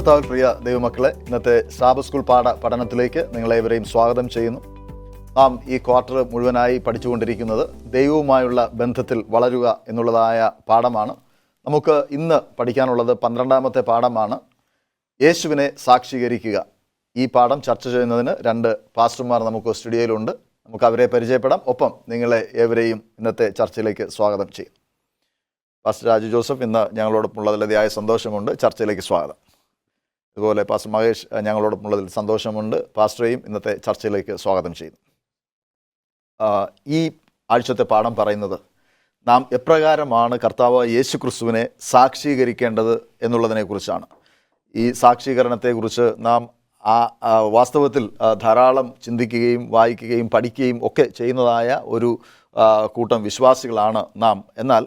കർത്താവിൽ പ്രിയ ദൈവമക്കളെ, ഇന്നത്തെ സാബത്ത് സ്കൂൾ പഠനത്തിലേക്ക് നിങ്ങളേവരെയും സ്വാഗതം ചെയ്യുന്നു. നാം ഈ ക്വാർട്ടർ മുഴുവനായി പഠിച്ചുകൊണ്ടിരിക്കുന്നത് ദൈവവുമായുള്ള ബന്ധത്തിൽ വളരുക എന്നുള്ളതായ പാഠമാണ്. നമുക്ക് ഇന്ന് പഠിക്കാനുള്ളത് 12ാമത്തെ പാഠമാണ്, യേശുവിനെ സാക്ഷീകരിക്കുക. ഈ പാഠം ചർച്ച ചെയ്യുന്നതിന് 2 പാസ്റ്റർമാർ നമുക്ക് സ്റ്റുഡിയോയിലുണ്ട്. നമുക്ക് അവരെ പരിചയപ്പെടാം. ഒപ്പം നിങ്ങളെ ഏവരെയും ഇന്നത്തെ ചർച്ചയിലേക്ക് സ്വാഗതം ചെയ്യും. പാസ്റ്റർ രാജു ജോസഫ് ഇന്ന് ഞങ്ങളോടൊപ്പമുള്ളതിൽ അതിയായ സന്തോഷമുണ്ട്. ചർച്ചയിലേക്ക് സ്വാഗതം. അതുപോലെ പാസ്റ്റർ മഹേഷ് ഞങ്ങളോടൊപ്പമുള്ളതിൽ സന്തോഷമുണ്ട്. പാസ്റ്ററേയും ഇന്നത്തെ ചർച്ചയിലേക്ക് സ്വാഗതം ചെയ്യുന്നു. ഈ ആഴ്ചത്തെ പാഠം പറയുന്നത് നാം എപ്രകാരമാണ് കർത്താവ് യേശു ക്രിസ്തുവിനെ സാക്ഷീകരിക്കേണ്ടത് എന്നുള്ളതിനെക്കുറിച്ചാണ്. ഈ സാക്ഷീകരണത്തെക്കുറിച്ച് നാം വാസ്തവത്തിൽ ധാരാളം ചിന്തിക്കുകയും വായിക്കുകയും പഠിക്കുകയും ഒക്കെ ചെയ്യുന്നതായ ഒരു കൂട്ടം വിശ്വാസികളാണ് നാം. എന്നാൽ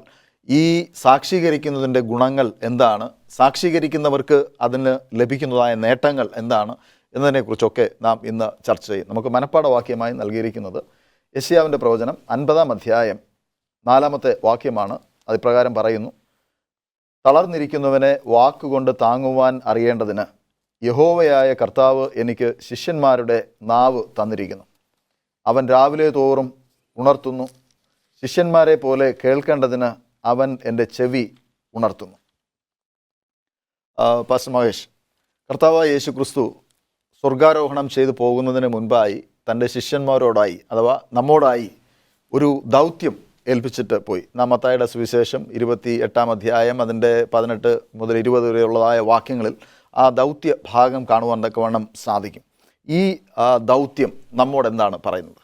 ഈ സാക്ഷീകരിക്കുന്നതിൻ്റെ ഗുണങ്ങൾ എന്താണ്, സാക്ഷീകരിക്കുന്നവർക്ക് അതിന് ലഭിക്കുന്നതായ നേട്ടങ്ങൾ എന്താണ് എന്നതിനെക്കുറിച്ചൊക്കെ നാം ഇന്ന് ചർച്ച ചെയ്യും. നമുക്ക് മനഃപ്പാഠവാക്യമായി നൽകിയിരിക്കുന്നത് യെശയ്യാവിൻ്റെ പ്രവചനം 50-ാം അധ്യായം 4-ാമത്തെ വാക്യമാണ്. അതിപ്രകാരം പറയുന്നു: തളർന്നിരിക്കുന്നവനെ വാക്കുകൊണ്ട് താങ്ങുവാൻ അറിയേണ്ടതിന് യഹോവയായ കർത്താവ് എനിക്ക് ശിഷ്യന്മാരുടെ നാവ് തന്നിരിക്കുന്നു. അവൻ രാവിലെ തോറും ഉണർത്തുന്നു, ശിഷ്യന്മാരെ പോലെ കേൾക്കേണ്ടതിന് അവൻ എൻ്റെ ചെവി ഉണർത്തുന്നു. പാസ്റ്റർ മഹേഷ്, കർത്താവ് യേശു ക്രിസ്തു സ്വർഗാരോഹണം ചെയ്തു പോകുന്നതിന് മുൻപായി തൻ്റെ ശിഷ്യന്മാരോടായി അഥവാ നമ്മോടായി ഒരു ദൗത്യം ഏൽപ്പിച്ചിട്ട് പോയി. നാം മത്തായിയുടെ സുവിശേഷം 28-ാം അധ്യായം അതിൻ്റെ 18 മുതൽ 20 വരെയുള്ളതായ വാക്യങ്ങളിൽ ആ ദൗത്യ ഭാഗം കാണുവാൻ തക്കവണ്ണം സാധിക്കും. ഈ ദൗത്യം നമ്മോട് എന്താണ് പറയുന്നത്?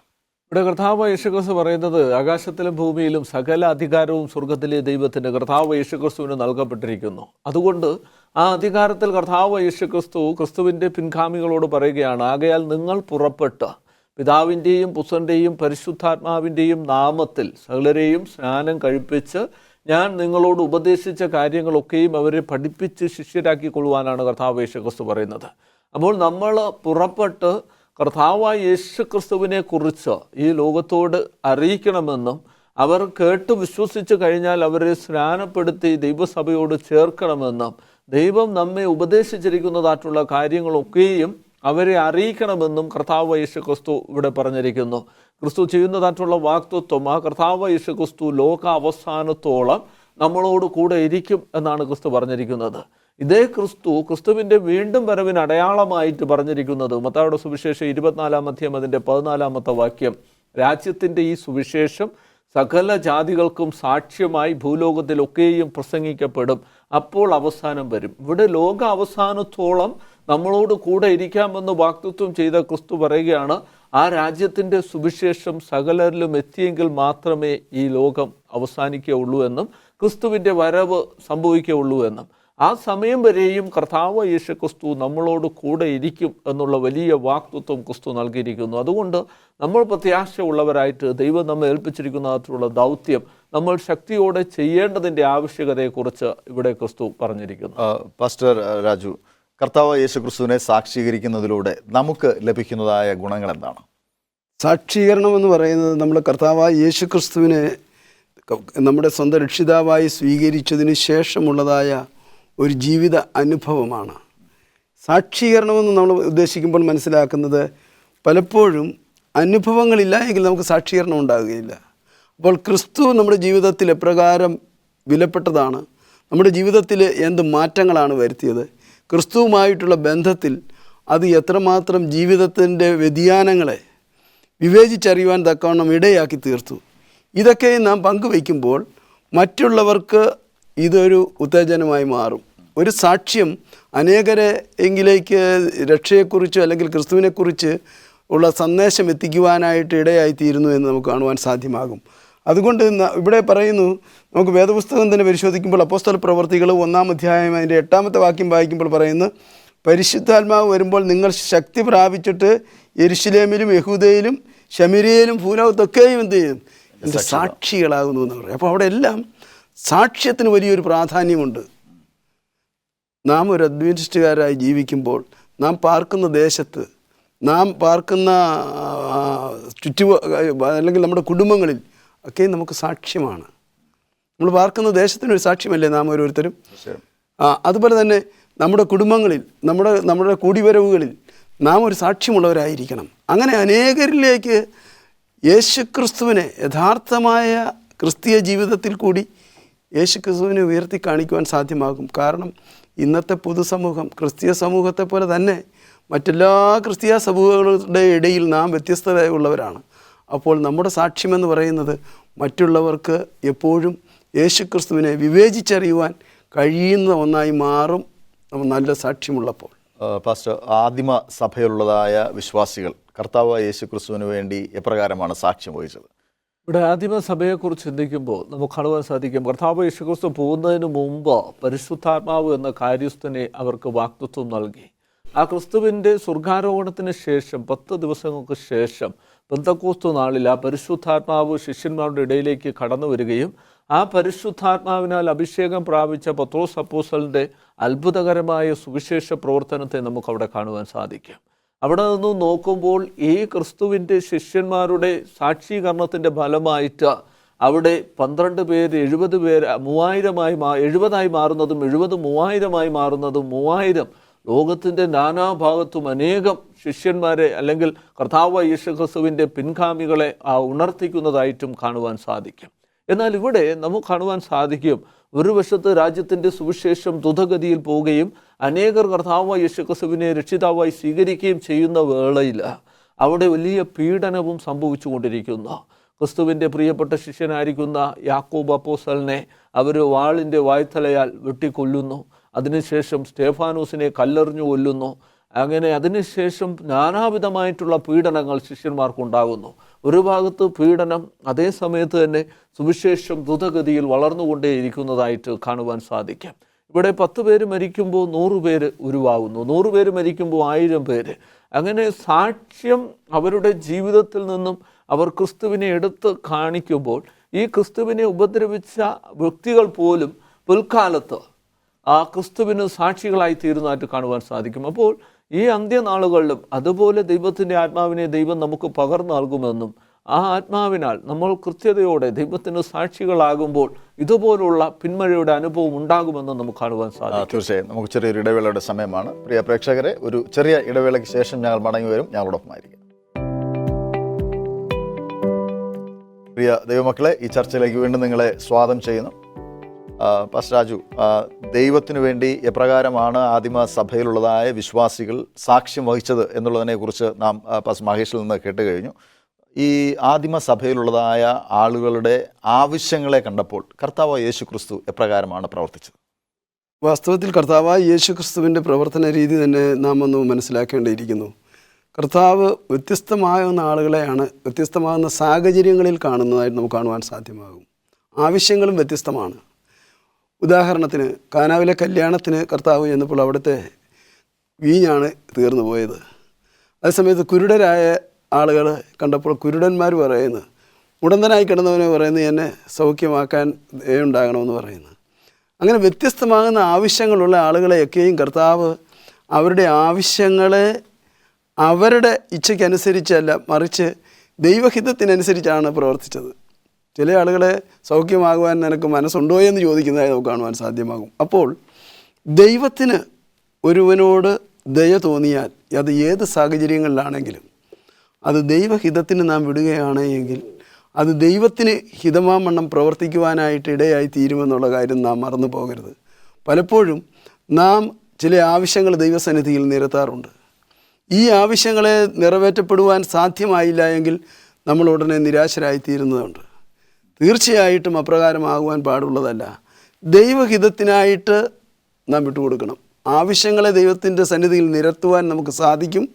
ഇവിടെ കർത്താവ് യേശുക്രിസ്തു പറയുന്നത്, ആകാശത്തിലും ഭൂമിയിലും സകല അധികാരവും സ്വർഗത്തിലെ ദൈവത്തിൻ്റെ കർത്താവ് യേശുക്രിസ്തുവിന് നൽകപ്പെട്ടിരിക്കുന്നു. അതുകൊണ്ട് ആ അധികാരത്തിൽ കർത്താവ് യേശുക്രിസ്തു ക്രിസ്തുവിൻ്റെ പിൻഗാമികളോട് പറയുകയാണ്, ആകയാൽ നിങ്ങൾ പുറപ്പെട്ട് പിതാവിൻ്റെയും പുത്രൻ്റെയും പരിശുദ്ധാത്മാവിൻ്റെയും നാമത്തിൽ സകലരെയും സ്നാനം കഴിപ്പിച്ച് ഞാൻ നിങ്ങളോട് ഉപദേശിച്ച കാര്യങ്ങളൊക്കെയും അവരെ പഠിപ്പിച്ച് ശിഷ്യരാക്കിക്കൊള്ളുവാനാണ് കർത്താവ് യേശുക്രിസ്തു പറയുന്നത്. അപ്പോൾ നമ്മൾ പുറപ്പെട്ട് കർത്താവായ യേശുക്രിസ്തുവിനെ കുറിച്ച് ഈ ലോകത്തോട് അറിയിക്കണമെന്നും അവർ കേട്ട് വിശ്വസിച്ച് കഴിഞ്ഞാൽ അവരെ സ്നാനപ്പെടുത്തി ദൈവസഭയോട് ചേർക്കണമെന്നും ദൈവം നമ്മെ ഉപദേശിച്ചിരിക്കുന്നതായിട്ടുള്ള കാര്യങ്ങളൊക്കെയും അവരെ അറിയിക്കണമെന്നും കർത്താവ് യേശുക്രിസ്തു ഇവിടെ പറഞ്ഞിരിക്കുന്നു. ക്രിസ്തു ചെയ്യുന്നതായിട്ടുള്ള വാഗ്ദത്തം, ആ കർത്താവ് യേശുക്രിസ്തു ലോക അവസാനത്തോളം നമ്മളോട് കൂടെ ഇരിക്കും എന്നാണ് ക്രിസ്തു പറഞ്ഞിരിക്കുന്നത്. ഇതേ ക്രിസ്തുവിൻ്റെ വീണ്ടും വരവിന് അടയാളമായിട്ട് പറഞ്ഞിരിക്കുന്നത് മത്തായിയുടെ സുവിശേഷം 24-ാം അധ്യായം അതിൻ്റെ 14-ാമത്തെ വാക്യം, രാജ്യത്തിൻ്റെ ഈ സുവിശേഷം സകല ജാതികൾക്കും സാക്ഷ്യമായി ഭൂലോകത്തിലൊക്കെയും പ്രസംഗിക്കപ്പെടും, അപ്പോൾ അവസാനം വരും. ഇവിടെ ലോക അവസാനത്തോളം നമ്മളോട് കൂടെ ഇരിക്കാമെന്ന് വാഗ്ദത്തം ചെയ്ത ക്രിസ്തു പറയുകയാണ്, ആ രാജ്യത്തിൻ്റെ സുവിശേഷം സകലരിലും എത്തിയെങ്കിൽ മാത്രമേ ഈ ലോകം അവസാനിക്കുകയുള്ളൂ എന്നും ക്രിസ്തുവിൻ്റെ വരവ് സംഭവിക്കുകയുള്ളൂ എന്നും ആ സമയം വരെയും കർത്താവ് യേശുക്രിസ്തു നമ്മളോട് കൂടെ ഇരിക്കും എന്നുള്ള വലിയ വാഗ്ദത്തം ക്രിസ്തു നൽകിയിരിക്കുന്നു. അതുകൊണ്ട് നമ്മൾ പ്രത്യാശയുള്ളവരായിട്ട് ദൈവം നമ്മെ ഏൽപ്പിച്ചിരിക്കുന്നതായിട്ടുള്ള ദൗത്യം നമ്മൾ ശക്തിയോടെ ചെയ്യേണ്ടതിൻ്റെ ആവശ്യകതയെക്കുറിച്ച് ഇവിടെ ക്രിസ്തു പറഞ്ഞിരിക്കുന്നു. പാസ്റ്റർ രാജു, കർത്താവ് യേശുക്രിസ്തുവിനെ സാക്ഷീകരിക്കുന്നതിലൂടെ നമുക്ക് ലഭിക്കുന്നതായ ഗുണങ്ങൾ എന്താണ്? സാക്ഷീകരണം എന്ന് പറയുന്നത് നമ്മൾ കർത്താവായ യേശുക്രിസ്തുവിനെ നമ്മുടെ സ്വന്തം രക്ഷിതാവായി സ്വീകരിച്ചതിന് ശേഷമുള്ളതായ ഒരു ജീവിത അനുഭവമാണ്. സാക്ഷീകരണമെന്ന് നമ്മൾ ഉദ്ദേശിക്കുമ്പോൾ മനസ്സിലാക്കുന്നത്, പലപ്പോഴും അനുഭവങ്ങളില്ല എങ്കിൽ നമുക്ക് സാക്ഷീകരണം ഉണ്ടാകുകയില്ല. അപ്പോൾ ക്രിസ്തു നമ്മുടെ ജീവിതത്തിൽ എപ്രകാരം വിലപ്പെട്ടതാണ്, നമ്മുടെ ജീവിതത്തിൽ എന്ത് മാറ്റങ്ങളാണ് വരുത്തിയത്, ക്രിസ്തുവുമായിട്ടുള്ള ബന്ധത്തിൽ അത് എത്രമാത്രം ജീവിതത്തിൻ്റെ വ്യതിയാനങ്ങളെ വിവേചിച്ചറിയുവാൻ തക്കവണ്ണം ഇടയാക്കി തീർത്തു, ഇതൊക്കെ നാം പങ്കുവയ്ക്കുമ്പോൾ മറ്റുള്ളവർക്ക് ഇതൊരു ഉത്തേജനമായി മാറും. ഒരു സാക്ഷ്യം അനേകരെ എങ്കിലേക്ക് രക്ഷയെക്കുറിച്ച് അല്ലെങ്കിൽ ക്രിസ്തുവിനെക്കുറിച്ച് ഉള്ള സന്ദേശം എത്തിക്കുവാനായിട്ട് ഇടയായിത്തീരുന്നു എന്ന് നമുക്ക് കാണുവാൻ സാധ്യമാകും. അതുകൊണ്ട് ഇവിടെ പറയുന്നു, നമുക്ക് വേദപുസ്തകം തന്നെ പരിശോധിക്കുമ്പോൾ അപ്പോസ്തല പ്രവർത്തികൾ 1-ാം അധ്യായം അതിൻ്റെ 8-ാമത്തെ വാക്യം വായിക്കുമ്പോൾ പറയുന്നു, പരിശുദ്ധാത്മാവ് വരുമ്പോൾ നിങ്ങൾ ശക്തി പ്രാപിച്ചിട്ട് യെരുശലേമിലും യഹൂദയിലും ശമരിയയിലും ഭൂലോകത്തൊക്കെയും എന്ത് ചെയ്യും, എൻ്റെ സാക്ഷികളാകുന്നു എന്ന് പറയും. അപ്പോൾ അവിടെ എല്ലാം സാക്ഷ്യത്തിന് വലിയൊരു പ്രാധാന്യമുണ്ട്. നാം ഒരു അഡ്വന്റിസ്റ്റുകാരായി ജീവിക്കുമ്പോൾ നാം പാർക്കുന്ന ദേശത്ത്, നാം പാർക്കുന്ന അല്ലെങ്കിൽ നമ്മുടെ കുടുംബങ്ങളിൽ ഒക്കെ നമുക്ക് സാക്ഷ്യമാണ്. നമ്മൾ പാർക്കുന്ന ദേശത്തിനൊരു സാക്ഷ്യമല്ലേ നാം ഓരോരുത്തരും. അതുപോലെ തന്നെ നമ്മുടെ കുടുംബങ്ങളിൽ, നമ്മുടെ കൂടിവരവുകളിൽ നാം ഒരു സാക്ഷ്യമുള്ളവരായിരിക്കണം. അങ്ങനെ അനേകരിലേക്ക് യേശുക്രിസ്തുവിനെ യഥാർത്ഥമായ ക്രിസ്തീയ ജീവിതത്തിൽ കൂടി യേശുക്രിസ്തുവിനെ ഉയർത്തി കാണിക്കുവാൻ സാധ്യമാകും. കാരണം ഇന്നത്തെ പൊതുസമൂഹം ക്രിസ്തീയ സമൂഹത്തെ പോലെ തന്നെ മറ്റെല്ലാ ക്രിസ്തീയ സമൂഹങ്ങളുടെ ഇടയിൽ നാം വ്യത്യസ്തതയുള്ളവരാണ്. അപ്പോൾ നമ്മുടെ സാക്ഷ്യമെന്ന് പറയുന്നത് മറ്റുള്ളവർക്ക് എപ്പോഴും യേശുക്രിസ്തുവിനെ വിവേചിച്ചറിയുവാൻ കഴിയുന്ന ഒന്നായി മാറും നമ്മൾ നല്ല സാക്ഷ്യമുള്ളപ്പോൾ. പാസ്റ്റർ, ആദിമ സഭയിലുള്ളതായ വിശ്വാസികൾ കർത്താവായ യേശുക്രിസ്തുവിന് വേണ്ടി എപ്രകാരമാണ് സാക്ഷ്യം വഹിച്ചത്? ഇവിടെ ആദിമസഭയെക്കുറിച്ച് ചിന്തിക്കുമ്പോൾ നമുക്ക് കാണുവാൻ സാധിക്കും, കർത്താവ് യേശുക്രിസ്തു പോകുന്നതിന് മുമ്പ് പരിശുദ്ധാത്മാവ് എന്ന കാര്യസ്ഥനെ അവർക്ക് വാഗ്ദത്വം നൽകി. ആ ക്രിസ്തുവിൻ്റെ സ്വർഗാരോഹണത്തിന് ശേഷം 10 ദിവസങ്ങൾക്ക് ശേഷം പെന്തക്കോസ്തു നാളിൽ ആ പരിശുദ്ധാത്മാവ് ശിഷ്യന്മാരുടെ ഇടയിലേക്ക് കടന്നു വരികയും ആ പരിശുദ്ധാത്മാവിനാൽ അഭിഷേകം പ്രാപിച്ച പത്രോസ് അപ്പോസ്തലൻ്റെ അത്ഭുതകരമായ സുവിശേഷ പ്രവർത്തനത്തെ നമുക്കവിടെ കാണുവാൻ സാധിക്കും. അവിടെ നിന്ന് നോക്കുമ്പോൾ ഈ ക്രിസ്തുവിൻ്റെ ശിഷ്യന്മാരുടെ സാക്ഷീകരണത്തിൻ്റെ ഫലമായിട്ട് അവിടെ 12 പേര് 70 പേര് 70 മാറുന്നതും 70 3000 മാറുന്നതും 3000 ലോകത്തിൻ്റെ നാനാഭാഗത്തും അനേകം ശിഷ്യന്മാരെ അല്ലെങ്കിൽ കർത്താവ് യേശുക്രിസ്തുവിൻ്റെ പിൻഗാമികളെ ഉണർത്തിക്കുന്നതായിട്ടും കാണുവാൻ സാധിക്കും. എന്നാൽ ഇവിടെ നമുക്ക് കാണുവാൻ സാധിക്കും, ഒരു വശത്ത് രാജ്യത്തിൻ്റെ സുവിശേഷം ദ്രുതഗതിയിൽ പോവുകയും അനേകർ കർത്താവ് യേശുക്രിസ്തുവിനെ രക്ഷിതാവായി സ്വീകരിക്കുകയും ചെയ്യുന്ന വേളയിൽ അവിടെ വലിയ പീഡനവും സംഭവിച്ചു കൊണ്ടിരിക്കുന്നു. ക്രിസ്തുവിൻ്റെ പ്രിയപ്പെട്ട ശിഷ്യനായിരിക്കുന്ന യാക്കോബ് അപ്പോസ്തലനെ അവർ വാളിൻ്റെ വായ്ത്തലയാൽ വെട്ടിക്കൊല്ലുന്നു. അതിനുശേഷം സ്തേഫാനോസിനെ കല്ലെറിഞ്ഞു കൊല്ലുന്നു. അങ്ങനെ അതിനുശേഷം നാനാവിധമായിട്ടുള്ള പീഡനങ്ങൾ ശിഷ്യന്മാർക്കുണ്ടാകുന്നു. ഒരു ഭാഗത്ത് പീഡനം, അതേ സമയത്ത് തന്നെ സുവിശേഷം ദ്രുതഗതിയിൽ വളർന്നുകൊണ്ടേയിരിക്കുന്നതായിട്ട് കാണുവാൻ സാധിക്കും. ഇവിടെ 10 പേര് മരിക്കുമ്പോൾ 100 പേര് ഉരുവാകുന്നു, 100 പേര് മരിക്കുമ്പോൾ 1000 പേര്. അങ്ങനെ സാക്ഷ്യം അവരുടെ ജീവിതത്തിൽ നിന്നും അവർ ക്രിസ്തുവിനെ എടുത്ത് കാണിക്കുമ്പോൾ ഈ ക്രിസ്തുവിനെ ഉപദ്രവിച്ച വ്യക്തികൾ പോലും പിൽക്കാലത്ത് ആ ക്രിസ്തുവിന് സാക്ഷികളായി തീരുന്നതായിട്ട് കാണുവാൻ സാധിക്കും. അപ്പോൾ ഈ അന്ത്യനാളുകളിലും അതുപോലെ ദൈവത്തിൻ്റെ ആത്മാവിനെ ദൈവം നമുക്ക് പകർന്നു നൽകുമെന്നും ആ ആത്മാവിനാൽ നമ്മൾ കൃത്യതയോടെ ദൈവത്തിന് സാക്ഷികളാകുമ്പോൾ ഇതുപോലുള്ള പിന്മഴയുടെ അനുഭവം ഉണ്ടാകുമെന്നും നമുക്ക് കാണുവാൻ സാധിക്കും. തീർച്ചയായും നമുക്ക് ചെറിയൊരു ഇടവേളയുടെ സമയമാണ്. പ്രിയ പ്രേക്ഷകരെ, ഒരു ചെറിയ ഇടവേളയ്ക്ക് ശേഷം ഞങ്ങൾ മടങ്ങി വരും. ഞങ്ങളോടൊപ്പമായിരിക്കും. പ്രിയ ദൈവമക്കളെ, ഈ ചർച്ചയിലേക്ക് വീണ്ടും നിങ്ങളെ സ്വാഗതം ചെയ്യുന്നു. പാസ്റ്റർ രാജു, ദൈവത്തിനു വേണ്ടി എപ്രകാരമാണ് ആദിമ സഭയിലുള്ളതായ വിശ്വാസികൾ സാക്ഷ്യം വഹിച്ചത് എന്നുള്ളതിനെക്കുറിച്ച് നാം പാസ്റ്റർ മഹേഷിൽ നിന്ന് കേട്ട് കഴിഞ്ഞു. ഈ ആദിമ സഭയിലുള്ളതായ ആളുകളുടെ ആവശ്യങ്ങളെ കണ്ടപ്പോൾ കർത്താവ് യേശുക്രിസ്തു എപ്രകാരമാണ് പ്രവർത്തിച്ചത്? വാസ്തവത്തിൽ കർത്താവായ യേശുക്രിസ്തുവിൻ്റെ പ്രവർത്തന രീതി തന്നെ നാം ഒന്ന് മനസ്സിലാക്കേണ്ടിയിരിക്കുന്നു. കർത്താവ് വ്യത്യസ്തമാകുന്ന ആളുകളെയാണ് വ്യത്യസ്തമാകുന്ന സാഹചര്യങ്ങളിൽ കാണുന്നതായിട്ട് നമുക്ക് കാണുവാൻ സാധ്യമാകും. ആവശ്യങ്ങളും വ്യത്യസ്തമാണ്. ഉദാഹരണത്തിന് കാനാവിലെ കല്യാണത്തിന് കർത്താവ് ചെന്നപ്പോൾ അവിടുത്തെ വീഞ്ഞാണ് തീർന്നു പോയത്. അതേസമയത്ത് കുരുടരായ ആളുകൾ കണ്ടപ്പോൾ കുരുടന്മാർ പറയുന്നു, മുടന്തനായി കിടന്നവനെ പറയുന്നത് എന്നെ സൗഖ്യമാക്കാൻ ദയുണ്ടാകണമെന്ന് പറയുന്നു. അങ്ങനെ വ്യത്യസ്തമാകുന്ന ആവശ്യങ്ങളുള്ള ആളുകളെയൊക്കെയും കർത്താവ് അവരുടെ ആവശ്യങ്ങളെ അവരുടെ ഇച്ഛയ്ക്കനുസരിച്ചല്ല, മറിച്ച് ദൈവഹിതത്തിനനുസരിച്ചാണ് പ്രവർത്തിച്ചത്. ചില ആളുകളെ സൗഖ്യമാകുവാൻ നിനക്ക് മനസ്സുണ്ടോ എന്ന് ചോദിക്കുന്നതായി നമുക്ക് കാണുവാൻ സാധ്യമാകും. അപ്പോൾ ദൈവത്തിന് ഒരുവനോട് ദയ തോന്നിയാൽ അത് ഏത് സാഹചര്യങ്ങളിലാണെങ്കിലും അത് ദൈവഹിതത്തിന് നാം വിടുകയാണ് എങ്കിൽ അത് ദൈവത്തിന് ഹിതമാവണ്ണം പ്രവർത്തിക്കുവാനായിട്ട് ഇടയായി തീരുമെന്നുള്ള കാര്യം നാം മറന്നു പോകരുത്. പലപ്പോഴും നാം ചില ആവശ്യങ്ങൾ ദൈവസന്നിധിയിൽ നിരത്താറുണ്ട്. ഈ ആവശ്യങ്ങളെ നിറവേറ്റപ്പെടുവാൻ സാധ്യമായില്ല എങ്കിൽ നമ്മൾ ഉടനെ നിരാശരായിത്തീരുന്നതുണ്ട്. തീർച്ചയായിട്ടും അപ്രകാരമാകുവാൻ പാടുള്ളതല്ല. ദൈവഹിതത്തിനായിട്ട് നാം വിട്ടുകൊടുക്കണം. ആവശ്യങ്ങളെ ദൈവത്തിൻ്റെ സന്നിധിയിൽ നിരത്തുവാൻ നമുക്ക് സാധിക്കും.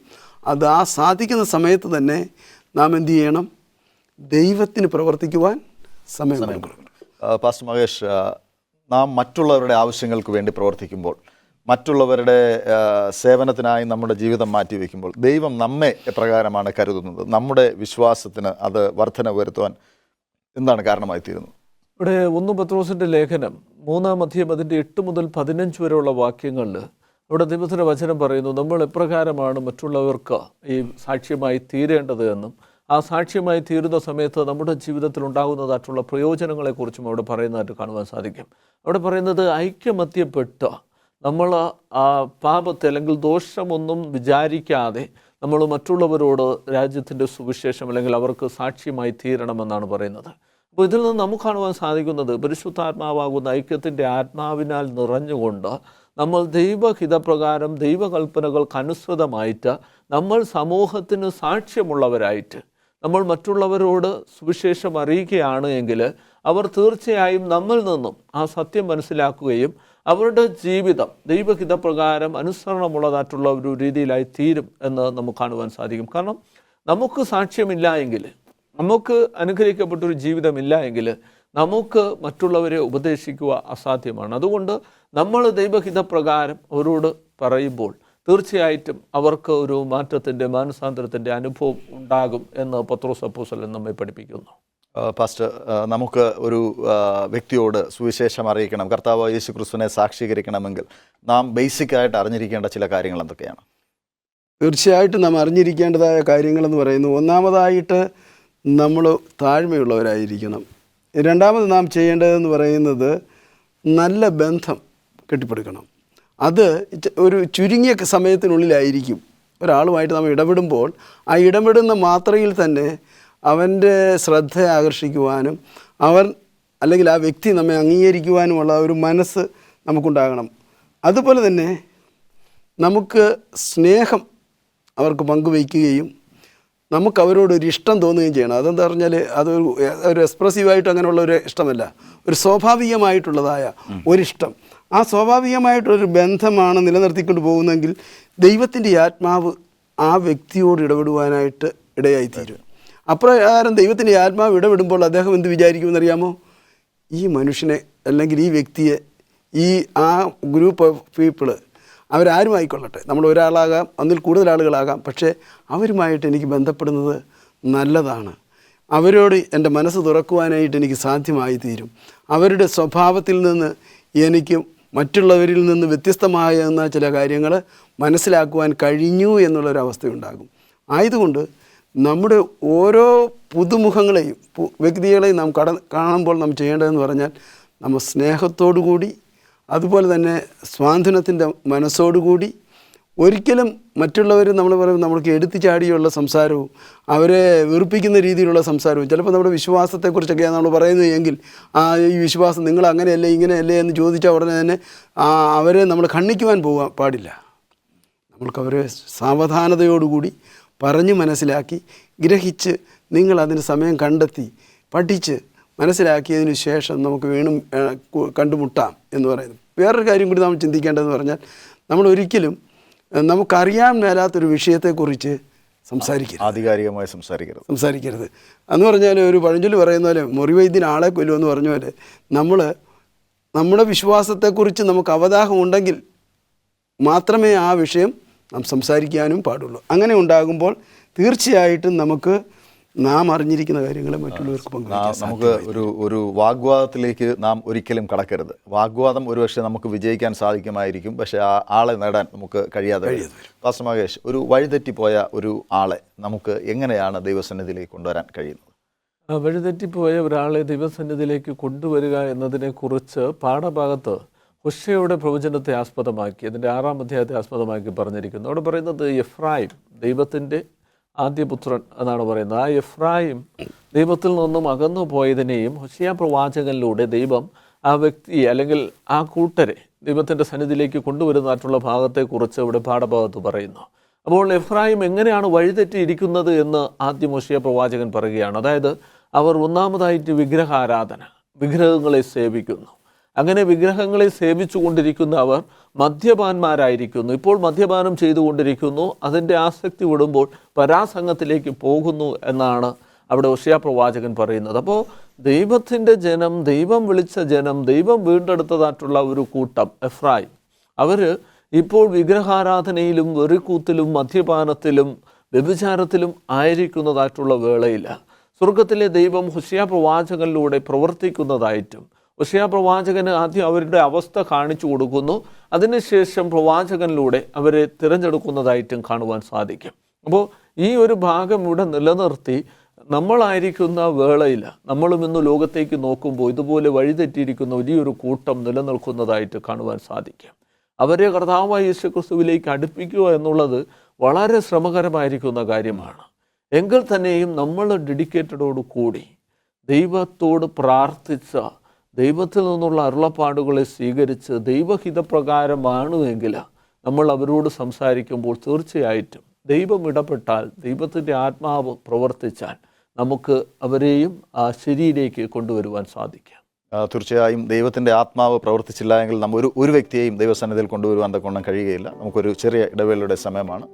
അത് ആ സാധിക്കുന്ന സമയത്ത് തന്നെ നാം എന്ത് ചെയ്യണം? ദൈവത്തിന് പ്രവർത്തിക്കുവാൻ സമയം കൊടുക്കണം. പാസ്റ്റർ മഹേഷ്, നാം മറ്റുള്ളവരുടെ ആവശ്യങ്ങൾക്ക് വേണ്ടി പ്രവർത്തിക്കുമ്പോൾ, മറ്റുള്ളവരുടെ സേവനത്തിനായി നമ്മുടെ ജീവിതം മാറ്റിവെക്കുമ്പോൾ ദൈവം നമ്മെ എപ്രകാരമാണ് കരുതുന്നത്? നമ്മുടെ വിശ്വാസത്തിന് അത് വർധന വരുത്തുവാൻ എന്താണ് കാരണമായി തീരുന്നത്? ഇവിടെ 1 പത്രോസിൻ്റെ ലേഖനം 3-ാം അധ്യായം അതിൻ്റെ 8 മുതൽ 15 വരെയുള്ള വാക്യങ്ങളിൽ അവിടെ ദൈവത്തിൻ്റെ വചനം പറയുന്നു, നമ്മൾ എപ്രകാരമാണ് മറ്റുള്ളവർക്ക് ഈ സാക്ഷ്യമായി തീരേണ്ടത് എന്നും ആ സാക്ഷ്യമായി തീരുന്ന സമയത്ത് നമ്മുടെ ജീവിതത്തിൽ ഉണ്ടാകുന്നതായിട്ടുള്ള പ്രയോജനങ്ങളെക്കുറിച്ചും അവിടെ പറയുന്നതായിട്ട് കാണുവാൻ സാധിക്കും. അവിടെ പറയുന്നത് ഐക്യമത്യപ്പെട്ട് നമ്മൾ പാപത്തെ അല്ലെങ്കിൽ ദോഷമൊന്നും വിചാരിക്കാതെ നമ്മൾ മറ്റുള്ളവരോട് രാജ്യത്തിൻ്റെ സുവിശേഷം അല്ലെങ്കിൽ അവർക്ക് സാക്ഷ്യമായി തീരണമെന്നാണ് പറയുന്നത്. അപ്പോൾ ഇതിൽ നിന്ന് നമുക്ക് കാണുവാൻ സാധിക്കുന്നത് പരിശുദ്ധാത്മാവാകുന്ന ഐക്യത്തിൻ്റെ ആത്മാവിനാൽ നിറഞ്ഞുകൊണ്ട് നമ്മൾ ദൈവഹിതപ്രകാരം ദൈവകൽപ്പനകൾക്കനുസൃതമായിട്ട് നമ്മൾ സമൂഹത്തിന് സാക്ഷ്യമുള്ളവരായിട്ട് നമ്മൾ മറ്റുള്ളവരോട് സുവിശേഷം അറിയിക്കുകയാണ് എങ്കിൽ അവർ തീർച്ചയായും നമ്മിൽ നിന്നും ആ സത്യം മനസ്സിലാക്കുകയും അവരുടെ ജീവിതം ദൈവഹിതപ്രകാരം അനുസരണമുള്ളതായിട്ടുള്ള ഒരു രീതിയിലായി തീരും എന്ന് നമുക്ക് കാണുവാൻ സാധിക്കും. കാരണം നമുക്ക് സാക്ഷ്യമില്ല എങ്കിൽ, നമുക്ക് അനുഗ്രഹിക്കപ്പെട്ടൊരു ജീവിതമില്ല എങ്കിൽ നമുക്ക് മറ്റുള്ളവരെ ഉപദേശിക്കുക അസാധ്യമാണ്. അതുകൊണ്ട് നമ്മൾ ദൈവഹിതപ്രകാരം അവരോട് പറയുമ്പോൾ തീർച്ചയായിട്ടും അവർക്ക് ഒരു മാറ്റത്തിൻ്റെ മാനസാന്തരത്തിൻ്റെ അനുഭവം ഉണ്ടാകും എന്ന് പത്രോസ് അപ്പോസ്തലൻ നമ്മെ പഠിപ്പിക്കുന്നു. പാസ്റ്റർ, നമുക്ക് ഒരു വ്യക്തിയോട് സുവിശേഷം അറിയിക്കണം, കർത്താവ് യേശു ക്രിസ്തുവിനെ സാക്ഷീകരിക്കണമെങ്കിൽ നാം ബേസിക്കായിട്ട് അറിഞ്ഞിരിക്കേണ്ട ചില കാര്യങ്ങൾ എന്തൊക്കെയാണ്? തീർച്ചയായിട്ടും നാം അറിഞ്ഞിരിക്കേണ്ടതായ കാര്യങ്ങളെന്ന് പറയുന്നു, ഒന്നാമതായിട്ട് നമ്മൾ താഴ്മയുള്ളവരായിരിക്കണം. രണ്ടാമത് നാം ചെയ്യേണ്ടതെന്ന് പറയുന്നത് നല്ല ബന്ധം കെട്ടിപ്പടുക്കണം. അത് ഒരു ചുരുങ്ങിയ സമയത്തിനുള്ളിലായിരിക്കും. ഒരാളുമായിട്ട് നമ്മൾ ഇടപെടുമ്പോൾ ആ ഇടപെടുന്ന മാത്രയിൽ തന്നെ അവൻ്റെ ശ്രദ്ധ ആകർഷിക്കുവാനും അല്ലെങ്കിൽ ആ വ്യക്തി നമ്മെ അംഗീകരിക്കുവാനുമുള്ള ഒരു മനസ്സ് നമുക്കുണ്ടാകണം. അതുപോലെ തന്നെ നമുക്ക് സ്നേഹം അവർക്ക് പങ്കുവയ്ക്കുകയും നമുക്ക് അവരോടൊരു ഇഷ്ടം തോന്നുകയും ചെയ്യണം. അതെന്താ പറഞ്ഞാൽ അതൊരു എക്സ്പ്രസീവായിട്ട് അങ്ങനെയുള്ള ഒരു ഇഷ്ടമല്ല, ഒരു സ്വാഭാവികമായിട്ടുള്ളതായ ഒരിഷ്ടം. ആ സ്വാഭാവികമായിട്ടൊരു ബന്ധമാണ് നിലനിർത്തിക്കൊണ്ട് പോകുന്നതെങ്കിൽ ദൈവത്തിൻ്റെ ആത്മാവ് ആ വ്യക്തിയോട് ഇടപെടുവാനായിട്ട് ഇടയായിത്തീരും. അപ്രകാരം ദൈവത്തിൻ്റെ ആത്മാവ് ഇടപെടുമ്പോൾ അദ്ദേഹം എന്ത് വിചാരിക്കുമെന്നറിയാമോ? ഈ മനുഷ്യനെ അല്ലെങ്കിൽ ഈ വ്യക്തിയെ, ആ ഗ്രൂപ്പ് ഓഫ് പീപ്പിള് അവരാരും ആയിക്കൊള്ളട്ടെ, നമ്മൾ ഒരാളാകാം, അതിൽ കൂടുതൽ ആളുകളാകാം, പക്ഷേ അവരുമായിട്ട് എനിക്ക് ബന്ധപ്പെടുന്നത് നല്ലതാണ്. അവരോട് എൻ്റെ മനസ്സ് തുറക്കുവാനായിട്ട് എനിക്ക് സാധ്യമായി തീരും. അവരുടെ സ്വഭാവത്തിൽ നിന്ന് എനിക്ക് മറ്റുള്ളവരിൽ നിന്ന് വ്യത്യസ്തമായ ചില കാര്യങ്ങൾ മനസ്സിലാക്കുവാൻ കഴിഞ്ഞു എന്നുള്ളൊരവസ്ഥയുണ്ടാകും. ആയതുകൊണ്ട് നമ്മുടെ ഓരോ പുതുമുഖങ്ങളെയും വ്യക്തികളെയും നാം കാണുമ്പോൾ നാം ചെയ്യേണ്ടതെന്ന് പറഞ്ഞാൽ നമ്മൾ സ്നേഹത്തോടു കൂടി, അതുപോലെ തന്നെ സ്വാതന്ത്ര്യത്തിൻ്റെ മനസ്സോടുകൂടി, ഒരിക്കലും മറ്റുള്ളവർ നമ്മൾ പറയും നമ്മൾക്ക് എടുത്തു ചാടിയുള്ള സംസാരവും അവരെ വെറുപ്പിക്കുന്ന രീതിയിലുള്ള സംസാരവും, ചിലപ്പോൾ നമ്മുടെ വിശ്വാസത്തെക്കുറിച്ചൊക്കെയാണ് നമ്മൾ പറയുന്നത് എങ്കിൽ ഈ വിശ്വാസം നിങ്ങൾ അങ്ങനെയല്ലേ ഇങ്ങനെയല്ലേ എന്ന് ചോദിച്ചാൽ ഉടനെ തന്നെ അവരെ നമ്മൾ ഖണ്ഡിക്കുവാൻ പോകാൻ പാടില്ല. നമ്മൾക്കവരെ സാവധാനതയോടുകൂടി പറഞ്ഞ് മനസ്സിലാക്കി ഗ്രഹിച്ച് നിങ്ങളതിന് സമയം കണ്ടെത്തി പഠിച്ച് മനസ്സിലാക്കിയതിന് ശേഷം നമുക്ക് വീണ്ടും കണ്ടുമുട്ടാം എന്ന് പറയുന്നു. വേറൊരു കാര്യം കൂടി നമ്മൾ ചിന്തിക്കേണ്ടതെന്ന് പറഞ്ഞാൽ നമ്മൾ ഒരിക്കലും നമുക്കറിയാൻ മേലാത്തൊരു വിഷയത്തെക്കുറിച്ച് ആധികാരികമായി സംസാരിക്കരുത് എന്ന് പറഞ്ഞാൽ ഒരു പഴഞ്ചൊല്ല് പറയുന്ന പോലെ മുറിവൈദ്യൻ ആളെ കൊല്ലുമെന്ന് പറഞ്ഞ പോലെ നമ്മുടെ വിശ്വാസത്തെക്കുറിച്ച് നമുക്ക് അവഗാഹം ഉണ്ടെങ്കിൽ മാത്രമേ ആ വിഷയം നാം സംസാരിക്കാനും പാടുള്ളൂ. അങ്ങനെ ഉണ്ടാകുമ്പോൾ തീർച്ചയായിട്ടും നാം അറിഞ്ഞിരിക്കുന്ന കാര്യങ്ങളെ മറ്റുള്ളവർക്ക് പങ്കുവയ്ക്കാം. നമുക്ക് ഒരു വാഗ്വാദത്തിലേക്ക് നാം ഒരിക്കലും കടക്കരുത്. വാഗ്വാദം ഒരുപക്ഷെ നമുക്ക് വിജയിക്കാൻ സാധിക്കുമായിരിക്കും, പക്ഷേ ആ ആളെ നേടാൻ നമുക്ക് കഴിയാതെ വരും. പാസ്റ്റർ മഹേഷ്, ഒരു വഴിതെറ്റിപ്പോയ ഒരു ആളെ നമുക്ക് എങ്ങനെയാണ് ദൈവസന്നിധിയിലേക്ക് കൊണ്ടുവരാൻ കഴിയുന്നത്? വഴിതെറ്റിപ്പോയ ഒരാളെ ദൈവസന്നിധിയിലേക്ക് കൊണ്ടുവരിക എന്നതിനെക്കുറിച്ച് പാഠഭാഗത്ത് ഹോശേയയുടെ പ്രവചനത്തെ ആസ്പദമാക്കി, അതിൻ്റെ 6-ാം അധ്യായത്തെ ആസ്പദമാക്കി പറഞ്ഞിരിക്കുന്നു. അവിടെ പറയുന്നത് എഫ്രായിം ദൈവത്തിൻ്റെ ആദ്യപുത്രൻ എന്നാണ് പറയുന്നത്. ആ എഫ്രായിം ദൈവത്തിൽ നിന്നും അകന്നു പോയതിനെയും ഹോശേയ പ്രവാചകനിലൂടെ ദൈവം ആ വ്യക്തിയെ അല്ലെങ്കിൽ ആ കൂട്ടരെ ദൈവത്തിൻ്റെ സന്നിധിയിലേക്ക് കൊണ്ടുവരുന്നതായിട്ടുള്ള ഭാഗത്തെക്കുറിച്ച് ഇവിടെ പാഠഭാഗത്ത് പറയുന്നു. അപ്പോൾ എഫ്രായിം എങ്ങനെയാണ് വഴിതെറ്റിയിരിക്കുന്നത് എന്ന് ആദ്യം ഹോശേയ പ്രവാചകൻ പറയുകയാണ്. അതായത് അവർ ഒന്നാമതായിട്ട് വിഗ്രഹാരാധന, വിഗ്രഹങ്ങളെ സേവിക്കുന്നു. അങ്ങനെ വിഗ്രഹങ്ങളെ സേവിച്ചു കൊണ്ടിരിക്കുന്ന അവർ മദ്യപാന്മാരായിരിക്കുന്നു. ഇപ്പോൾ മദ്യപാനം ചെയ്തുകൊണ്ടിരിക്കുന്നു. അതിൻ്റെ ആസക്തി വിടുമ്പോൾ പരാസംഗത്തിലേക്ക് പോകുന്നു എന്നാണ് അവിടെ ഹോശേയ പ്രവാചകൻ പറയുന്നത്. അപ്പോൾ ദൈവത്തിൻ്റെ ജനം, ദൈവം വിളിച്ച ജനം, ദൈവം വീണ്ടെടുത്തതായിട്ടുള്ള ഒരു കൂട്ടം എഫ്രായിം, അവർ ഇപ്പോൾ വിഗ്രഹാരാധനയിലും വെറിക്കൂത്തിലും മദ്യപാനത്തിലും വ്യഭിചാരത്തിലും ആയിരിക്കുന്നതായിട്ടുള്ള വേളയിൽ സ്വർഗത്തിലെ ദൈവം ഹോശേയ പ്രവാചകനിലൂടെ പ്രവർത്തിക്കുന്നതായിട്ടും ഹോശേയ പ്രവാചകന് ആദ്യം അവരുടെ അവസ്ഥ കാണിച്ചു കൊടുക്കുന്നു. അതിനുശേഷം പ്രവാചകനിലൂടെ അവരെ തിരഞ്ഞെടുക്കുന്നതായിട്ടും കാണുവാൻ സാധിക്കും. അപ്പോൾ ഈ ഒരു ഭാഗം ഇവിടെ നിലനിർത്തി നമ്മളായിരിക്കുന്ന വേളയിൽ നമ്മളും ഇന്ന് ലോകത്തേക്ക് നോക്കുമ്പോൾ ഇതുപോലെ വഴിതെറ്റിയിരിക്കുന്ന വലിയൊരു കൂട്ടം നിലനിൽക്കുന്നതായിട്ട് കാണുവാൻ സാധിക്കും. അവരെ കർത്താവായ യേശു ക്രിസ്തുവിലേക്ക് അടുപ്പിക്കുക എന്നുള്ളത് വളരെ ശ്രമകരമായിരിക്കുന്ന കാര്യമാണ്. എങ്കിൽ തന്നെയും നമ്മൾ ഡെഡിക്കേറ്റഡോട് കൂടി ദൈവത്തോട് പ്രാർത്ഥിച്ച, ദൈവത്തിൽ നിന്നുള്ള അരുളപ്പാടുകളെ സ്വീകരിച്ച് ദൈവഹിതപ്രകാരമാണ് എങ്കിൽ നമ്മൾ അവരോട് സംസാരിക്കുമ്പോൾ തീർച്ചയായിട്ടും ദൈവം ഇടപെട്ടാൽ, ദൈവത്തിൻ്റെ ആത്മാവ് പ്രവർത്തിച്ചാൽ നമുക്ക് അവരെയും ആ ശരിയിലേക്ക് കൊണ്ടുവരുവാൻ സാധിക്കും. തീർച്ചയായും ദൈവത്തിൻ്റെ ആത്മാവ് പ്രവർത്തിച്ചില്ല എങ്കിൽ നമ്മൾ ഒരു വ്യക്തിയെയും ദൈവസന്നിധിയിൽ കൊണ്ടുവരുവാൻ തക്കവണ്ണം കഴിയുകയില്ല. നമുക്കൊരു ചെറിയ ഇടവേളയുടെ സമയമാണ്.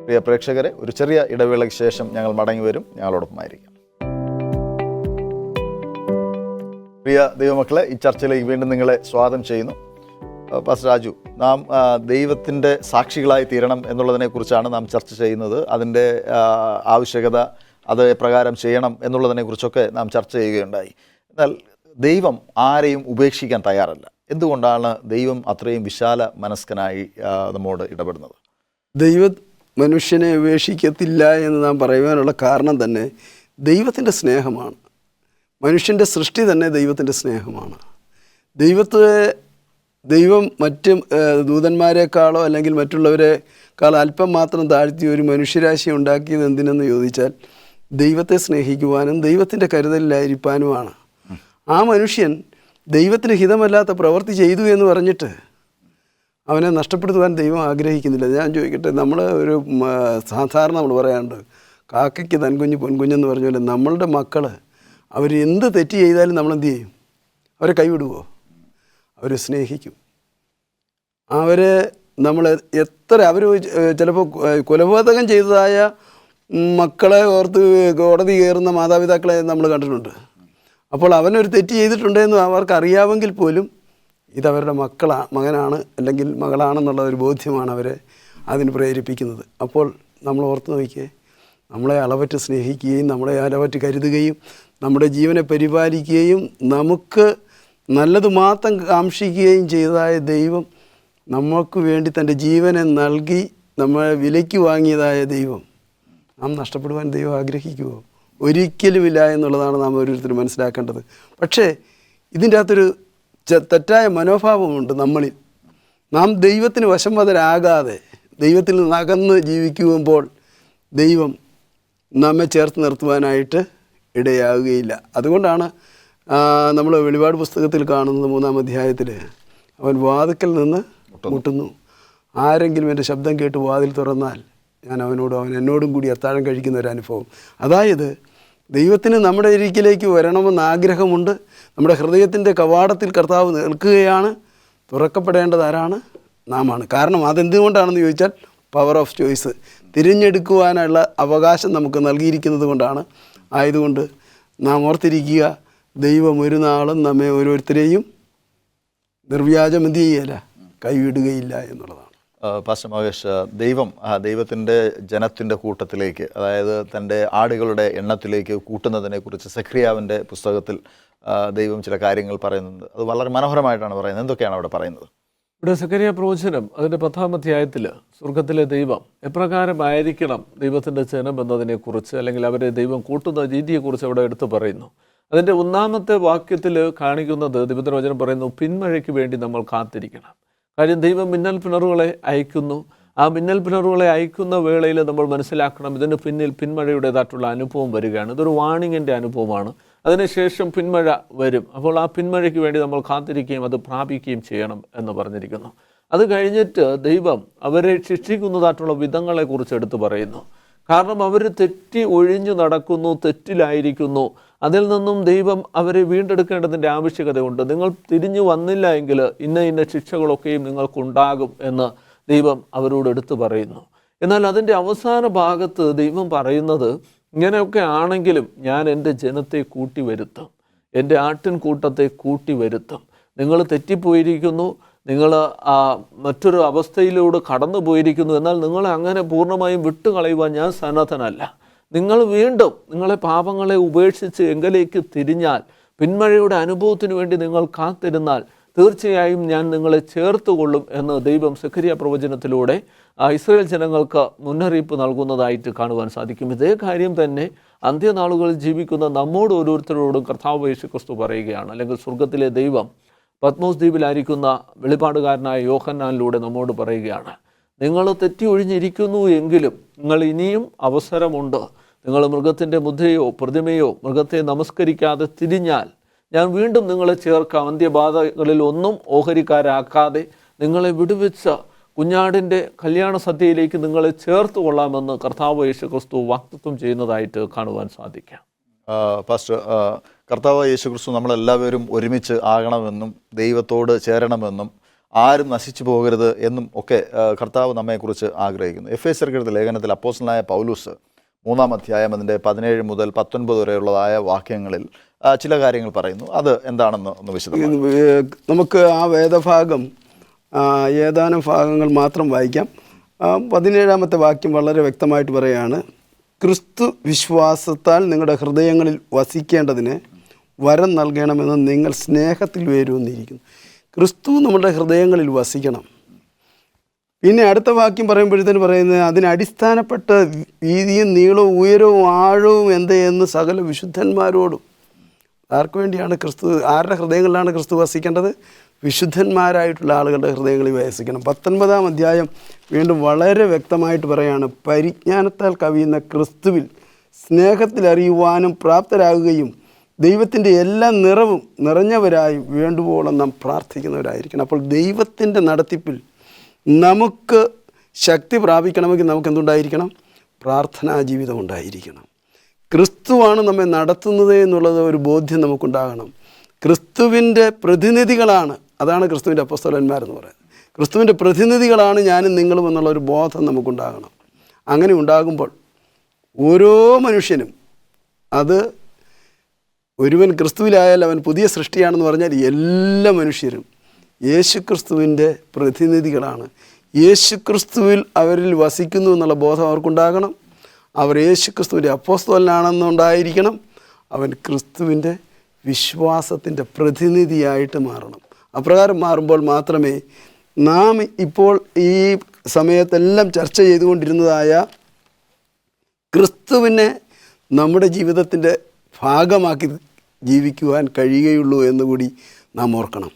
പ്രിയ പ്രേക്ഷകരെ, ഒരു ചെറിയ ഇടവേളയ്ക്ക് ശേഷം ഞങ്ങൾ മടങ്ങി വരും. ഞങ്ങളോടൊപ്പമായിരിക്കും. പ്രിയ ദൈവമക്കളെ, ഈ ചർച്ചയിലേക്ക് വീണ്ടും നിങ്ങളെ സ്വാഗതം ചെയ്യുന്നു. പാസ്റ്റർ രാജു, നാം ദൈവത്തിൻ്റെ സാക്ഷികളായി തീരണം എന്നുള്ളതിനെക്കുറിച്ചാണ് നാം ചർച്ച ചെയ്യുന്നത്. അതിൻ്റെ ആവശ്യകത, അത് എപ്രകാരം ചെയ്യണം എന്നുള്ളതിനെക്കുറിച്ചൊക്കെ നാം ചർച്ച ചെയ്യുകയുണ്ടായി. എന്നാൽ ദൈവം ആരെയും ഉപേക്ഷിക്കാൻ തയ്യാറല്ല. എന്തുകൊണ്ടാണ് ദൈവം അത്രയും വിശാല മനസ്കനായി നമ്മോട് ഇടപെടുന്നത്? ദൈവം മനുഷ്യനെ ഉപേക്ഷിക്കത്തില്ല എന്ന് നാം പറയുവാനുള്ള കാരണം തന്നെ ദൈവത്തിൻ്റെ സ്നേഹമാണ്. മനുഷ്യൻ്റെ സൃഷ്ടി തന്നെ ദൈവത്തിൻ്റെ സ്നേഹമാണ്. ദൈവം മറ്റ് ദൂതന്മാരെക്കാളോ അല്ലെങ്കിൽ മറ്റുള്ളവരെക്കാൾ അല്പം മാത്രം താഴ്ത്തി ഒരു മനുഷ്യരാശി ഉണ്ടാക്കിയത് എന്തിനെന്ന് ചോദിച്ചാൽ ദൈവത്തെ സ്നേഹിക്കുവാനും ദൈവത്തിൻ്റെ കരുതലിലായിരിക്കാനുമാണ്. ആ മനുഷ്യൻ ദൈവത്തിന് ഹിതമല്ലാത്ത പ്രവൃത്തി ചെയ്തു എന്ന് പറഞ്ഞിട്ട് അവനെ നഷ്ടപ്പെടുത്തുവാൻ ദൈവം ആഗ്രഹിക്കുന്നില്ല. ഞാൻ ചോദിക്കട്ടെ, നമ്മൾ ഒരു സാധാരണ നമ്മൾ പറയാറുണ്ട്, കാക്കയ്ക്ക് തൻകുഞ്ഞ് പൊൻകുഞ്ഞെന്ന് പറഞ്ഞ പോലെ നമ്മളുടെ മക്കൾ അവർ എന്ത് തെറ്റ് ചെയ്താലും നമ്മളെന്ത് ചെയ്യും? അവരെ കൈവിടുവോ? അവർ സ്നേഹിക്കും. അവരെ നമ്മൾ അവർ ചിലപ്പോൾ കൊലപാതകം ചെയ്തതായ മക്കളെ ഓർത്ത് കോടതി കയറുന്ന മാതാപിതാക്കളെ നമ്മൾ കണ്ടിട്ടുണ്ട്. അപ്പോൾ അവനൊരു തെറ്റ് ചെയ്തിട്ടുണ്ടെന്ന് അവർക്ക് അറിയാമെങ്കിൽ പോലും ഇതവരുടെ മകനാണ് അല്ലെങ്കിൽ മകളാണെന്നുള്ള ഒരു ബോധ്യമാണ് അവരെ അതിന് പ്രേരിപ്പിക്കുന്നത്. അപ്പോൾ നമ്മൾ ഓർത്ത് നോക്കിയേ, നമ്മളെ അളവറ്റ് സ്നേഹിക്കുകയും നമ്മളെ അളവറ്റ് കരുതുകയും നമ്മുടെ ജീവനെ പരിപാലിക്കുകയും നമുക്ക് നല്ലത് മാത്രം കാംക്ഷിക്കുകയും ചെയ്തതായ ദൈവം, നമുക്ക് വേണ്ടി തൻ്റെ ജീവനെ നൽകി നമ്മളെ വിലയ്ക്ക് വാങ്ങിയതായ ദൈവം നാം നഷ്ടപ്പെടുവാൻ ദൈവം ആഗ്രഹിക്കുമോ? ഒരിക്കലുമില്ല എന്നുള്ളതാണ് നാം ഓരോരുത്തരും മനസ്സിലാക്കേണ്ടത്. പക്ഷേ ഇതിൻ്റെ അകത്തൊരു തെറ്റായ മനോഭാവമുണ്ട് നമ്മളിൽ. നാം ദൈവത്തിന് വശംവദരാകാതെ ദൈവത്തിൽ നിന്ന് അകന്ന് ജീവിക്കുമ്പോൾ ദൈവം നമ്മെ ചേർത്ത് നിർത്തുവാനായിട്ട് ഇടയാകുകയില്ല. അതുകൊണ്ടാണ് നമ്മൾ വെളിപാട് പുസ്തകത്തിൽ കാണുന്നത് 3-ാം അധ്യായത്തിൽ അവൻ വാതിൽക്കൽ നിന്ന് മുട്ടുന്നു, ആരെങ്കിലും എൻ്റെ ശബ്ദം കേട്ട് വാതിൽ തുറന്നാൽ ഞാൻ അവനോടും അവൻ എന്നോടും കൂടി അത്താഴം കഴിക്കുന്ന ഒരു അനുഭവം. അതായത് ദൈവത്തിന് നമ്മുടെ ഇരിക്കിലേക്ക് വരണമെന്ന് ആഗ്രഹമുണ്ട്. നമ്മുടെ ഹൃദയത്തിൻ്റെ കവാടത്തിൽ കർത്താവ് നിൽക്കുകയാണ്. തുറക്കപ്പെടേണ്ടത് ആരാണ്? നാമാണ്. കാരണം അതെന്തുകൊണ്ടാണെന്ന് ചോദിച്ചാൽ പവർ ഓഫ് ചോയ്സ്, തിരഞ്ഞെടുക്കുവാനുള്ള അവകാശം നമുക്ക് നൽകിയിരിക്കുന്നത് കൊണ്ടാണ്. ആയതുകൊണ്ട് നാം ഓർത്തിരിക്കുക, ദൈവം ഒരു നാളും നമ്മെ ഓരോരുത്തരെയും നിർവ്യാജം എന്ത് ചെയ്യല, കൈവിടുകയില്ല എന്നുള്ളതാണ്. പാസ്റ്റർ മഹേഷ്, ദൈവത്തിൻ്റെ ജനത്തിൻ്റെ കൂട്ടത്തിലേക്ക്, അതായത് തൻ്റെ ആടുകളുടെ എണ്ണത്തിലേക്ക് കൂട്ടുന്നതിനെക്കുറിച്ച് സഖറിയാവിൻ്റെ പുസ്തകത്തിൽ ദൈവം ചില കാര്യങ്ങൾ പറയുന്നുണ്ട്. അത് വളരെ മനോഹരമായിട്ടാണ് പറയുന്നത്. എന്തൊക്കെയാണ് അവിടെ പറയുന്നത്? ഇവിടെ സഖറിയ പ്രവചനം അതിൻ്റെ 10-ാം അധ്യായത്തിൽ സ്വർഗത്തിലെ ദൈവം എപ്രകാരമായിരിക്കണം ദൈവത്തിൻ്റെ ജനം എന്നതിനെക്കുറിച്ച്, അല്ലെങ്കിൽ അവരെ ദൈവം കൂട്ടുന്ന രീതിയെക്കുറിച്ച് അവിടെ എടുത്തു പറയുന്നു. അതിൻ്റെ 1-ാമത്തെ വാക്യത്തിൽ കാണിക്കുന്നത് ദൈവത്തിൻ്റെ വചനം പറയുന്നു, പിന്മഴയ്ക്ക് വേണ്ടി നമ്മൾ കാത്തിരിക്കണം. കാര്യം ദൈവം മിന്നൽ പിണറുകളെ അയക്കുന്നു. ആ മിന്നൽ പിണറുകളെ അയക്കുന്ന വേളയിൽ നമ്മൾ മനസ്സിലാക്കണം, ഇതിന് പിന്നിൽ പിന്മഴയുടേതായിട്ടുള്ള അനുഭവം വരികയാണ്. ഇതൊരു വാണിങ്ങിൻ്റെ അനുഭവമാണ്. അതിനുശേഷം പിന്മഴ വരും. അപ്പോൾ ആ പിന്മഴയ്ക്ക് വേണ്ടി നമ്മൾ കാത്തിരിക്കുകയും അത് പ്രാപിക്കുകയും ചെയ്യണം എന്ന് പറഞ്ഞിരിക്കുന്നു. അത് കഴിഞ്ഞിട്ട് ദൈവം അവരെ ശിക്ഷിക്കുന്നതായിട്ടുള്ള വിധങ്ങളെക്കുറിച്ച് എടുത്തു പറയുന്നു. കാരണം അവർ തെറ്റി ഒഴിഞ്ഞു നടക്കുന്നു, തെറ്റിലായിരിക്കുന്നു. അതിൽ നിന്നും ദൈവം അവരെ വീണ്ടെടുക്കേണ്ടതിൻ്റെ ആവശ്യകതയുണ്ട്. നിങ്ങൾ തിരിഞ്ഞു വന്നില്ല എങ്കിൽ ഇന്ന ശിക്ഷകളൊക്കെയും നിങ്ങൾക്കുണ്ടാകും എന്ന് ദൈവം അവരോട് എടുത്തു പറയുന്നു. എന്നാൽ അതിൻ്റെ അവസാന ഭാഗത്ത് ദൈവം പറയുന്നത്, ഇങ്ങനെയൊക്കെ ആണെങ്കിലും ഞാൻ എൻ്റെ ജനത്തെ കൂട്ടി വരുത്തും, എൻ്റെ ആട്ടിൻകൂട്ടത്തെ കൂട്ടി വരുത്തും. നിങ്ങൾ തെറ്റിപ്പോയിരിക്കുന്നു, നിങ്ങൾ മറ്റൊരു അവസ്ഥയിലൂടെ കടന്നു പോയിരിക്കുന്നു, എന്നാൽ നിങ്ങളെ അങ്ങനെ പൂർണ്ണമായും വിട്ടുകളയുവാൻ ഞാൻ സന്നദ്ധനല്ല. നിങ്ങൾ വീണ്ടും നിങ്ങളെ പാപങ്ങളെ ഉപേക്ഷിച്ച് എങ്കിലേക്ക് തിരിഞ്ഞാൽ, പിന്മഴയുടെ അനുഭവത്തിന് വേണ്ടി നിങ്ങൾ കാത്തിരുന്നാൽ തീർച്ചയായും ഞാൻ നിങ്ങളെ ചേർത്തുകൊള്ളും എന്ന് ദൈവം സഖറിയ പ്രവചനത്തിലൂടെ ഇസ്രായേൽ ജനങ്ങൾക്ക് മുന്നറിയിപ്പ് നൽകുന്നതായിട്ട് കാണുവാൻ സാധിക്കും. ഇതേ കാര്യം തന്നെ അന്ത്യനാളുകളിൽ ജീവിക്കുന്ന നമ്മോട് ഓരോരുത്തരോടും കർത്താവ് യേശു ക്രിസ്തു പറയുകയാണ്. അല്ലെങ്കിൽ സ്വർഗത്തിലെ ദൈവം പത്മോസ് ദ്വീപിലായിരിക്കുന്ന വെളിപ്പാടുകാരനായ യോഹന്നാനിലൂടെ നമ്മോട് പറയുകയാണ്, നിങ്ങൾ തെറ്റി ഒഴിഞ്ഞിരിക്കുന്നു എങ്കിലും നിങ്ങൾ ഇനിയും അവസരമുണ്ട്. നിങ്ങൾ മൃഗത്തിൻ്റെ മുദ്രയോ പ്രതിമയോ മൃഗത്തെ നമസ്കരിക്കാതെ തിരിഞ്ഞാൽ ഞാൻ വീണ്ടും നിങ്ങളെ ചേർക്കാം, അന്ത്യബാധകളിൽ ഒന്നും ഓഹരിക്കാരാക്കാതെ നിങ്ങളെ വിടുവിച്ച കുഞ്ഞാടിൻ്റെ കല്യാണ സദ്യയിലേക്ക് നിങ്ങളെ ചേർത്ത് കൊള്ളാമെന്ന് കർത്താവ് യേശു ക്രിസ്തു വാഗ്ദത്തം ചെയ്യുന്നതായിട്ട് കാണുവാൻ സാധിക്കാം. പാസ്റ്റർ, കർത്താവ് യേശു ക്രിസ്തു നമ്മളെല്ലാവരും ഒരുമിച്ച് ആകണമെന്നും ദൈവത്തോട് ചേരണമെന്നും ആരും നശിച്ചു പോകരുത് എന്നും ഒക്കെ കർത്താവ് നമ്മെക്കുറിച്ച് ആഗ്രഹിക്കുന്നു. എഫേസ്യർക്കെഴുതിയ ലേഖനത്തിൽ അപ്പോസ്തലനായ പൗലൂസ് 3-ാം അധ്യായം അതിൻ്റെ 17 മുതൽ 19 വരെയുള്ളതായ വാക്യങ്ങളിൽ ചില കാര്യങ്ങൾ പറയുന്നു. അത് എന്താണെന്ന് ഒന്ന് വിശദമാക്കാം. നമുക്ക് ആ വേദഭാഗം ഏതാനും ഭാഗങ്ങൾ മാത്രം വായിക്കാം. 17-ാമത്തെ വാക്യം വളരെ വ്യക്തമായിട്ട് പറയുകയാണ്, ക്രിസ്തു വിശ്വാസത്താൽ നിങ്ങളുടെ ഹൃദയങ്ങളിൽ വസിക്കേണ്ടതിന് വരം നൽകണമെന്ന് നിങ്ങൾ സ്നേഹത്തിൽ വേരൂന്നിരിക്കുന്നു. ക്രിസ്തു നമ്മുടെ ഹൃദയങ്ങളിൽ വസിക്കണം. പിന്നെ അടുത്ത വാക്യം പറയുമ്പോഴത്തേന് പറയുന്നത്, അതിനടിസ്ഥാനപ്പെട്ട വീതിയും നീളവും ഉയരവും ആഴവും എന്ന് സകല വിശുദ്ധന്മാരോടും. ആർക്ക് വേണ്ടിയാണ് ക്രിസ്തു, ആരുടെ ഹൃദയങ്ങളിലാണ് ക്രിസ്തു വസിക്കേണ്ടത്? വിശുദ്ധന്മാരായിട്ടുള്ള ആളുകളുടെ ഹൃദയങ്ങളിൽ വസിക്കണം. 19-ാം അധ്യായം വീണ്ടും വളരെ വ്യക്തമായിട്ട് പറയാണ്, പരിജ്ഞാനത്താൽ കവിയുന്ന ക്രിസ്തുവിൽ സ്നേഹത്തിൽ അറിയുവാനും പ്രാപ്തരാകുകയും ദൈവത്തിൻ്റെ എല്ലാ നിറവും നിറഞ്ഞവരായി വേണ്ടുവോളം നാം പ്രാർത്ഥിക്കുന്നവരായിരിക്കണം. അപ്പോൾ ദൈവത്തിൻ്റെ നടത്തിപ്പിൽ നമുക്ക് ശക്തി പ്രാപിക്കണമെങ്കിൽ നമുക്ക് എന്തുണ്ടായിരിക്കണം? പ്രാർത്ഥനാ ജീവിതം ഉണ്ടായിരിക്കണം. ക്രിസ്തുവാണ് നമ്മെ നടത്തുന്നത് എന്നുള്ളത് ഒരു ബോധ്യം നമുക്കുണ്ടാകണം. ക്രിസ്തുവിൻ്റെ പ്രതിനിധികളാണ്, അതാണ് ക്രിസ്തുവിൻ്റെ അപ്പോസ്തലന്മാരെന്ന് പറയുന്നത്. ക്രിസ്തുവിൻ്റെ പ്രതിനിധികളാണ് ഞാനും നിങ്ങളും എന്നുള്ള ഒരു ബോധം നമുക്കുണ്ടാകണം. അങ്ങനെ ഉണ്ടാകുമ്പോൾ ഓരോ മനുഷ്യനും, അത് ഒരുവൻ ക്രിസ്തുവിലായാൽ അവൻ പുതിയ സൃഷ്ടിയാണെന്ന് പറഞ്ഞാൽ എല്ലാ മനുഷ്യരും യേശുക്രിസ്തുവിൻ്റെ പ്രതിനിധികളാണ്. യേശുക്രിസ്തുവിൽ അവരിൽ വസിക്കുന്നു എന്നുള്ള ബോധം അവർക്കുണ്ടാകണം. അവർ യേശുക്രിസ്തുവിൻ്റെ അപ്പോസ്തലനാണെന്നുണ്ടായിരിക്കണം. അവൻ ക്രിസ്തുവിൻ്റെ വിശ്വാസത്തിൻ്റെ പ്രതിനിധിയായിട്ട് മാറണം. അപ്രകാരം മാറുമ്പോൾ മാത്രമേ നാം ഇപ്പോൾ ഈ സമയത്തെല്ലാം ചർച്ച ചെയ്തുകൊണ്ടിരുന്നതായ ക്രിസ്തുവിനെ നമ്മുടെ ജീവിതത്തിൻ്റെ ഭാഗമാക്കി ജീവിക്കുവാൻ കഴിയുകയുള്ളൂ എന്നുകൂടി നാം ഓർക്കണം.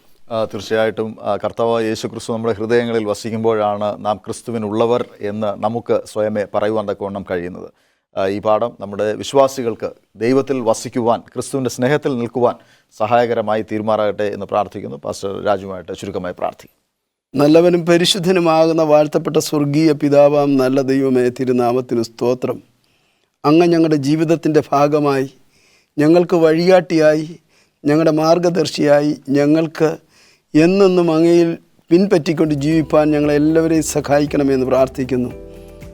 തീർച്ചയായിട്ടും കർത്താവ് യേശു ക്രിസ്തു നമ്മുടെ ഹൃദയങ്ങളിൽ വസിക്കുമ്പോഴാണ് നാം ക്രിസ്തുവിനുള്ളവർ എന്ന് നമുക്ക് സ്വയമേ പറയുവാൻ തക്കവണ്ണം കഴിയുന്നത്. ഈ പാഠം നമ്മുടെ വിശ്വാസികൾക്ക് ദൈവത്തിൽ വസിക്കുവാൻ, ക്രിസ്തുവിൻ്റെ സ്നേഹത്തിൽ നിൽക്കുവാൻ സഹായകരമായി തീരുമാറാകട്ടെ എന്ന് പ്രാർത്ഥിക്കുന്നു. പാസ്റ്റർ രാജുവായിട്ട് ചുരുക്കമായി പ്രാർത്ഥിക്കും. നല്ലവനും പരിശുദ്ധനുമാകുന്ന വാഴ്ത്തപ്പെട്ട സ്വർഗീയ പിതാവാം നല്ല ദൈവമേ, തിരുനാമത്തിന് സ്തോത്രം. അങ്ങ് ഞങ്ങളുടെ ജീവിതത്തിൻ്റെ ഭാഗമായി, ഞങ്ങൾക്ക് വഴികാട്ടിയായി, ഞങ്ങളുടെ മാർഗദർശിയായി, ഞങ്ങൾക്ക് എന്നെന്നും അങ്ങയിൽ പിൻപറ്റിക്കൊണ്ട് ജീവിപ്പാൻ ഞങ്ങളെല്ലാവരെയും സഹായിക്കണമെന്ന് പ്രാർത്ഥിക്കുന്നു.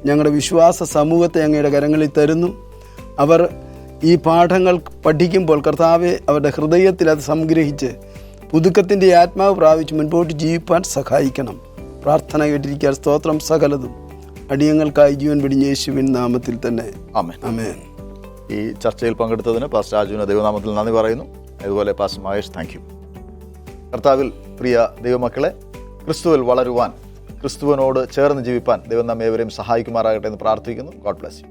ഞങ്ങളുടെ വിശ്വാസ സമൂഹത്തെ അങ്ങയുടെ കരങ്ങളിൽ തരുന്നു. അവർ ഈ പാഠങ്ങൾ പഠിക്കുമ്പോൾ കർത്താവെ അവരുടെ ഹൃദയത്തിൽ അത് സംഗ്രഹിച്ച് പുതുക്കത്തിൻ്റെ ആത്മാവ് പ്രാപിച്ച് മുൻപോട്ട് ജീവിപ്പാൻ സഹായിക്കണം. പ്രാർത്ഥന കേട്ടിരിക്കാൻ സ്തോത്രം. സകലതും അടിയങ്ങൾക്കായി ജീവൻ വെടിഞ്ഞ യേശുവിൻ നാമത്തിൽ തന്നെ ആമേൻ. ആമേൻ. ഈ ചർച്ചയിൽ പങ്കെടുത്തതിന് പാസ്റ്റർ രാജുവിന് ദൈവനാമത്തിൽ നന്ദി പറയുന്നു. അതുപോലെ പാസ്റ്റർ മഹേഷ്, താങ്ക് യു. കർത്താവിൽ പ്രിയ ദൈവമക്കളെ, ക്രിസ്തുവിൽ വളരുവാൻ, ക്രിസ്തുവിനോട് ചേർന്ന് ജീവിപ്പാൻ ദൈവം നമ്മേവരെയും സഹായിക്കുമാറാകട്ടെ എന്ന് പ്രാർത്ഥിക്കുന്നു. God bless you.